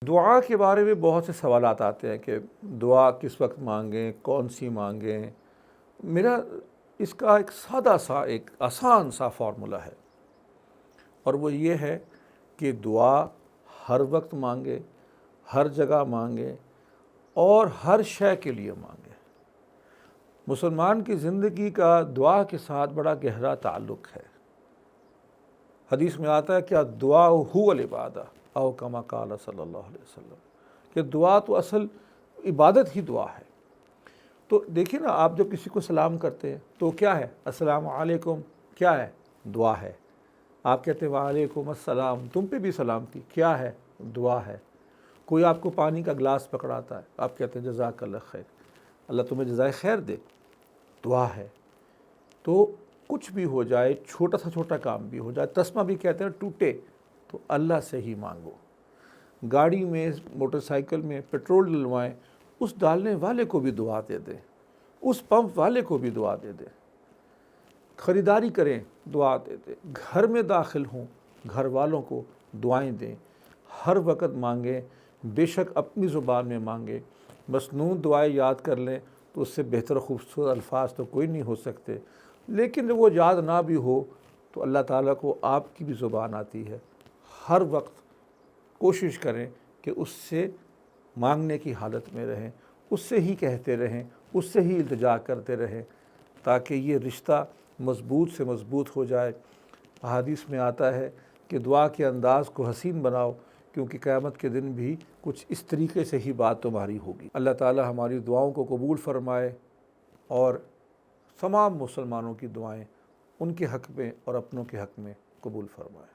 دعا کے بارے میں بہت سے سوالات آتے ہیں کہ دعا کس وقت مانگیں، کون سی مانگیں۔ میرا اس کا ایک سادہ سا ایک آسان سا فارمولا ہے، اور وہ یہ ہے کہ دعا ہر وقت مانگے، ہر جگہ مانگے اور ہر شے کے لیے مانگے۔ مسلمان کی زندگی کا دعا کے ساتھ بڑا گہرا تعلق ہے۔ حدیث میں آتا ہے کہ دعا هو العبادہ او کما قال صلی اللہ علیہ وسلم، کہ دعا تو اصل عبادت ہی دعا ہے۔ تو دیکھیے نا، آپ جب کسی کو سلام کرتے ہیں تو کیا ہے؟ السلام علیکم کیا ہے؟ دعا ہے۔ آپ کہتے ہیں وعلیکم السلام، تم پہ بھی سلام کی، کیا ہے؟ دعا ہے۔ کوئی آپ کو پانی کا گلاس پکڑاتا ہے، آپ کہتے ہیں جزاک اللہ خیر، اللہ تمہیں جزائے خیر دے، دعا ہے۔ تو کچھ بھی ہو جائے، چھوٹا سا چھوٹا کام بھی ہو جائے، تسمہ بھی کہتے ہیں ٹوٹے تو اللہ سے ہی مانگو۔ گاڑی میں، موٹر سائیکل میں پیٹرول ڈلوائیں، اس ڈالنے والے کو بھی دعا دے دیں، اس پمپ والے کو بھی دعا دے دیں۔ خریداری کریں، دعا دے دیں۔ گھر میں داخل ہوں، گھر والوں کو دعائیں دیں۔ ہر وقت مانگیں، بے شک اپنی زبان میں مانگیں۔ مسنون دعائیں یاد کر لیں تو اس سے بہتر خوبصورت الفاظ تو کوئی نہیں ہو سکتے۔ لیکن جب وہ یاد نہ بھی ہو تو اللہ تعالیٰ کو آپ کی بھی زبان آتی ہے۔ ہر وقت کوشش کریں کہ اس سے مانگنے کی حالت میں رہیں، اس سے ہی کہتے رہیں، اس سے ہی التجا کرتے رہیں، تاکہ یہ رشتہ مضبوط سے مضبوط ہو جائے۔ احادیث میں آتا ہے کہ دعا کے انداز کو حسین بناؤ، کیونکہ قیامت کے دن بھی کچھ اس طریقے سے ہی بات تمہاری ہوگی۔ اللہ تعالی ہماری دعاؤں کو قبول فرمائے اور تمام مسلمانوں کی دعائیں ان کے حق میں اور اپنوں کے حق میں قبول فرمائے۔